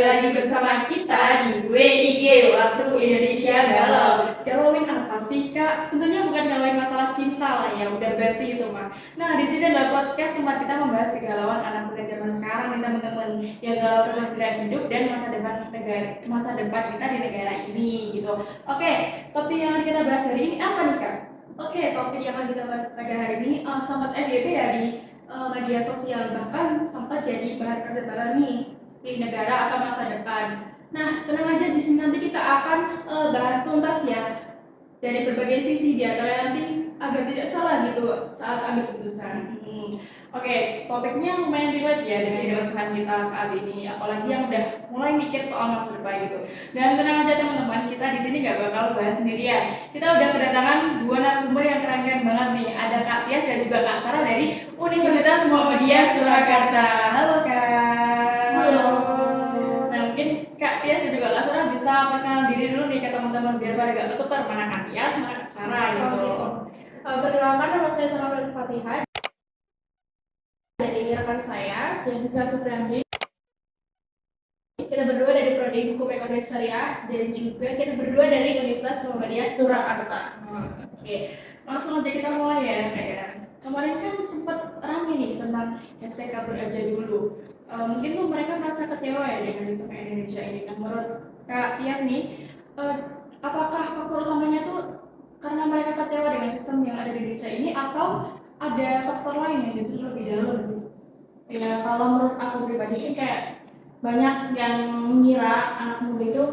lagi bersama kita di WIG Waktu Indonesia Galau. Galauin apa sih Kak? Tentunya bukan galauin masalah cinta lah ya, udah basi itu mah. Nah di sini adalah podcast tempat kita membahas kegalauan anak muda zaman sekarang nih teman-teman, yang galau tentang pilihan hidup dan masa depan kita di negara ini gitu. Oke, topik yang akan kita bahas hari ini apa nih Kak? Oke, topik yang akan kita bahas pada hari ini sempat FYP ya di media sosial, bahkan sempat jadi bahan perdebatan nih di negara atau masa depan. Nah, tenang aja, di sini nanti kita akan bahas tuntas ya dari berbagai sisi biar kalian nanti agar tidak salah gitu saat ambil keputusan. Oke, topiknya lumayan relate ya dengan keresahan kita saat ini, apalagi yang udah mulai mikir soal masa depan gitu. Dan tenang aja teman-teman, kita di sini nggak bakal bahas sendirian. Kita udah kedatangan dua narasumber yang keren-keren banget nih. Ada Kak Tias dan juga Kak Sarah dari Universitas Muhammadiyah Surakarta. Halo Kak. Halo. Nah mungkin Kak Tias dan juga Kak Sarah bisa perkenalan diri dulu nih ke teman-teman biar pada gak ketukar mana Kak Tias, mana Kak Sarah gitu. Perkenalkan, nama saya Sarah Fatihah. Dan ini rekan saya, Siska Supriyanti. kita berdua dari Prodi Hukum Ekonomi Syariah dan juga kita berdua dari Universitas Muhammadiyah Surakarta. Oke, langsung aja kita mulai ya kayak kemarin kan sempat rame nih tentang hashtag kabur aja dulu. Mungkin tuh mereka merasa kecewa ya dengan sistem Indonesia ini. Nah, menurut Kak Tias nih, apakah faktor utamanya tuh karena mereka kecewa dengan sistem yang ada di Indonesia ini atau ada faktor lain yang justru lebih dalam? Ya kalau menurut aku pribadi sih kayak banyak yang mengira anak muda itu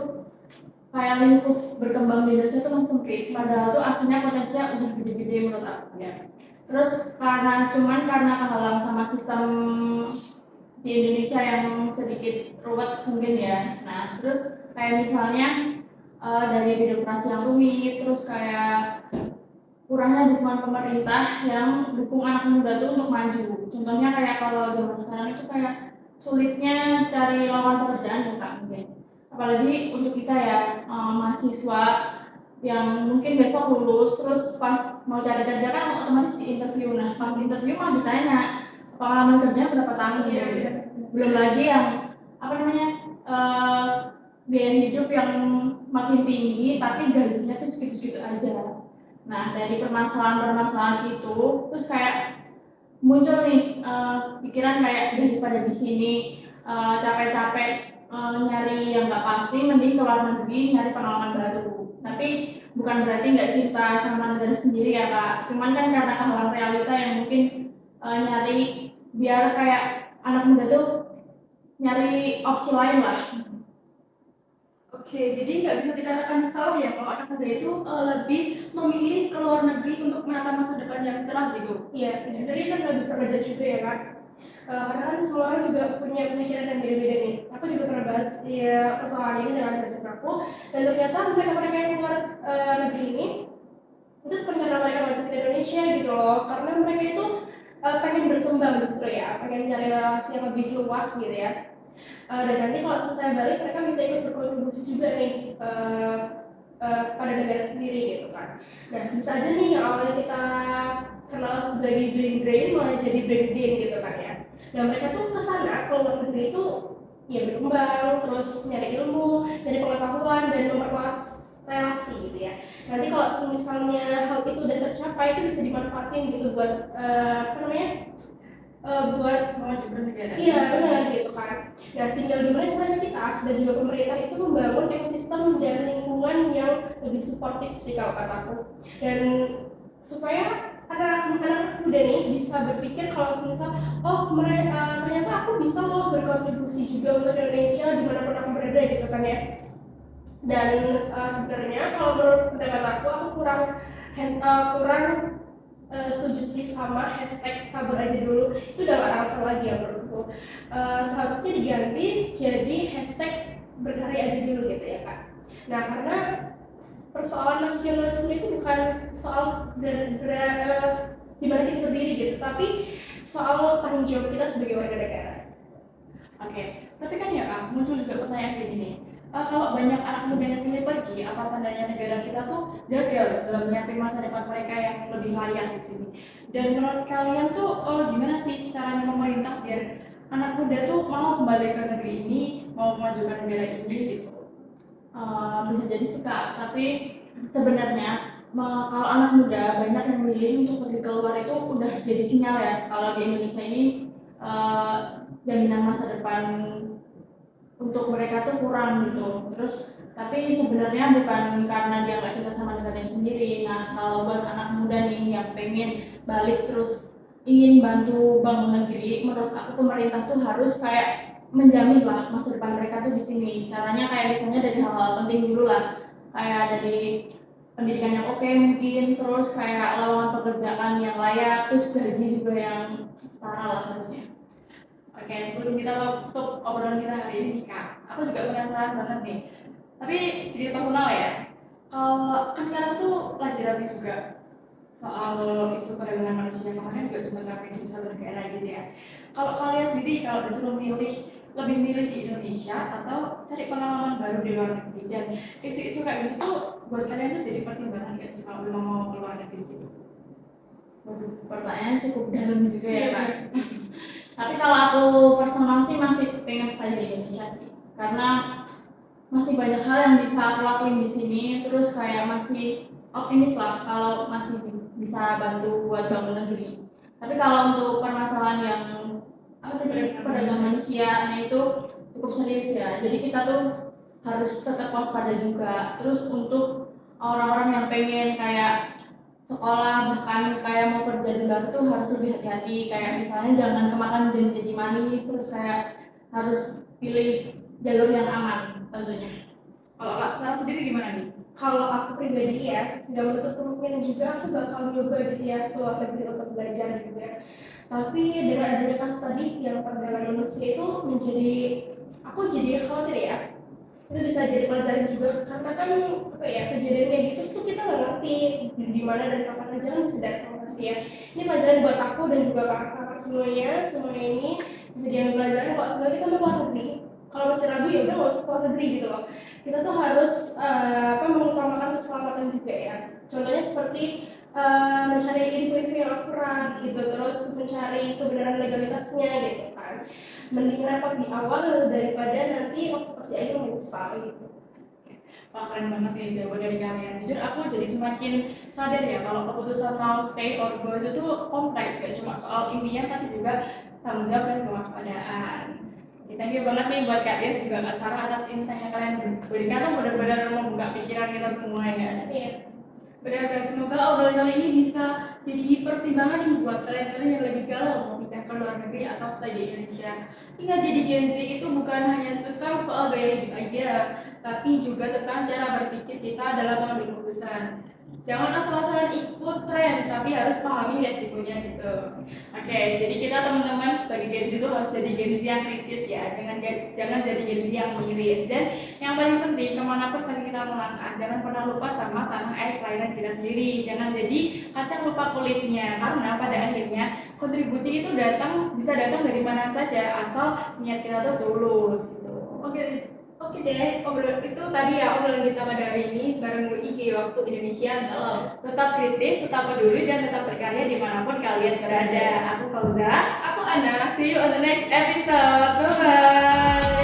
kayak lingkup berkembang di Indonesia itu kan sempit, padahal tuh aslinya potensinya udah gede-gede menurut aku ya. Terus karena kehalang sama sistem di Indonesia yang sedikit ruwet mungkin ya. Nah terus kayak misalnya dari birokrasi yang rumit, terus kayak kurangnya dukungan pemerintah yang dukung anak muda tuh untuk maju. Contohnya kayak kalau zaman sekarang itu kayak sulitnya cari lowongan pekerjaan ya Kak mungkin. Apalagi untuk kita ya mahasiswa yang mungkin besok lulus terus pas mau cari kerja kan otomatis di interview. Nah pas interview mah ditanya pengalaman kerja berapa tahun gitu. Belum lagi yang biaya hidup yang makin tinggi tapi gajinya tuh segitu-segitu aja. Nah dari permasalahan itu terus kayak muncul nih pikiran kayak daripada di sini capek-capek nyari yang nggak pasti, mending ke luar negeri nyari pengalaman baru. Tapi bukan berarti nggak cinta sama negara sendiri ya Kak. Cuman kan karena kehalang realita yang mungkin nyari biar kayak anak muda tuh nyari opsi lain lah. Oke, jadi nggak bisa dikatakan salah ya kalau anak muda itu lebih memilih ke luar negeri untuk menata masa depan yang cerah gitu. Iya, jadi kan nggak bisa kerja juga ya Kak. Karena kan semua orang juga punya pemikiran yang beda-beda nih. Aku juga pernah bahas ya, persoalan ini dengan dosen aku, dan ternyata mereka-mereka yang keluar negeri ini itu karena mereka masuk ke Indonesia gitu loh, karena mereka itu pengen berkembang justru ya, pengen cari relasi yang lebih luas gitu ya. Dan nanti kalau selesai balik mereka bisa ikut berkontribusi juga nih pada negara sendiri gitu kan. Nah bisa aja nih yang awalnya kita kenal sebagai brain malah jadi brain gitu kan ya. Nah mereka tuh kesana ke luar negeri itu ya berkembang, terus nyari ilmu, nyari pengetahuan dan memperkuat relasi gitu ya. Nanti kalau misalnya hal itu udah tercapai itu bisa dimanfaatin gitu buat buat memajukan negara. Iya benar gitu kan. Nah tinggal gimana caranya kita dan juga pemerintah itu membangun ekosistem dan lingkungan yang lebih suportif sih kalau kataku. Dan supaya anak-anak muda nih bisa berpikir kalau misal ternyata aku bisa loh berkontribusi juga untuk Indonesia dimanapun aku berada gitu kan ya. Dan sebenarnya kalau menurut pendapat aku kurang setuju sih sama hashtag kabur aja dulu, itu udah gak relevan lagi ya menurutku. Seharusnya diganti jadi hashtag berkarya aja dulu gitu ya Kak. Nah karena persoalan nasionalisme itu bukan soal di mana kita berdiri gitu, tapi soal tanggung jawab kita sebagai warga negara. Oke, tapi kan ya Kak, muncul juga pertanyaan kayak gini. Kalau banyak anak muda yang pilih pergi, apa tandanya negara kita tuh gagal dalam menyiapkan masa depan mereka yang lebih layak di sini? Dan menurut kalian tuh gimana sih caranya pemerintah biar anak muda tuh mau kembali ke negeri ini mau memajukan negara ini gitu. Bisa jadi sih Kak, tapi sebenarnya kalau anak muda banyak yang memilih untuk pergi keluar itu udah jadi sinyal ya kalau di Indonesia ini eh, jaminan masa depan untuk mereka tuh kurang gitu. Terus tapi sebenarnya bukan karena dia nggak cinta sama negaranya sendiri. Nah kalau buat anak muda nih yang pengen balik terus ingin bantu bangun negeri, menurut aku pemerintah tuh harus kayak menjamin lah masa depan mereka tuh di sini. Caranya kayak misalnya dari hal-hal penting dulu lah, kayak dari pendidikan yang oke mungkin, terus kayak lowongan pekerjaan yang layak, terus gaji juga yang setara lah harusnya. Oke, sebelum kita tutup obrolan kita hari ini Kak, aku juga penasaran banget nih. Tapi sedikit personal ya. Kalau kan sekarang tuh lagi rame juga soal isu perdagangan manusia, kemarin juga sempat rame di satu negara gitu ya. Kalau kalian sendiri kalau disuruh milih, lebih milih di Indonesia atau cari pengalaman baru di luar negeri, dan isu-isu kayak gitu tuh buat kalian tuh jadi pertimbangan nggak sih kalau memang mau ke luar negeri gitu? Waduh, pertanyaan cukup dalam juga ya Kak. Tapi kalau aku personal sih masih pengen stay di Indonesia sih, karena masih banyak hal yang bisa aku lakuin di sini. Terus kayak masih optimis lah kalau masih bisa bantu buat bangun negeri. Tapi kalau untuk permasalahan yang apa tadi perdagangan manusia, nah itu cukup serius ya. Jadi kita tuh harus tetap waspada juga. Terus untuk orang-orang yang pengen kayak sekolah bahkan kayak mau kerja di luar tuh harus lebih hati-hati, kayak misalnya jangan kemakan janji-janji manis, terus kayak harus pilih jalur yang aman tentunya. Kalau Kak Sarah sendiri gimana nih? Kalau aku pribadi ya, nggak menutup kemungkinan juga aku bakal nyoba gitu ya keluar negeri untuk belajar juga. Tapi dengan adanya kasus tadi yang perdagangan manusia itu menjadi, aku jadi khawatir ya, itu bisa jadi pelajaran juga karena kan apa ya, kejadian kayak gitu tuh kita nggak ngerti di mana dan kapan aja kan bisa datang pasti ya. Ini pelajaran buat aku dan juga kakak-kakak semuanya ini bisa jadi pelajaran kalau sebenarnya kita mau keluar negeri, kalau masih ragu ya udah nggak usah keluar negeri gitu loh. Kita tuh harus apa, mengutamakan keselamatan juga ya, contohnya seperti mencari info-info yang akurat gitu, terus mencari kebenaran legalitasnya gitu kan. Mending repot di awal daripada nanti pasti aja menyesal gitu. Wah, keren banget nih jawaban dari kalian. Jujur aku jadi semakin sadar ya kalau keputusan mau stay or go itu tuh kompleks, gak cuma soal impian tapi juga tanggung jawab dan kewaspadaan. Thank you banget nih buat kalian juga Kak Sarah atas insight yang kalian berikan, tuh benar-benar membuka pikiran kita semua ya. Iya. Benar-benar semoga obrolan kali ini bisa jadi pertimbangan nih buat kalian-kalian yang lagi galau mau pindah ke luar negeri atau stay di Indonesia. Ingat, jadi Gen Z itu bukan hanya tentang soal gaya hidup aja, tapi juga tentang cara berpikir kita dalam mengambil keputusan. Jangan asal-asalan ikut tren, tapi harus pahami resikonya gitu. Oke, jadi kita teman-teman sebagai Gen Z itu harus jadi Gen Z yang kritis ya, jangan jadi Gen Z yang miris. Dan yang paling penting, kemanapun kali kita melangkah, jangan pernah lupa sama tanah air kelahiran kita sendiri. Jangan jadi kacang lupa kulitnya, karena pada akhirnya kontribusi itu bisa datang dari mana saja, asal niat kita tuh tulus gitu. Oke deh, obrolan itu tadi ya obrolan kita pada hari ini bareng gue IG Waktu Indonesia Galau. Tetap kritis, tetap peduli, dan tetap berkarya dimanapun kalian berada. Aku Fauza. Aku Ana. See you on the next episode. Bye bye.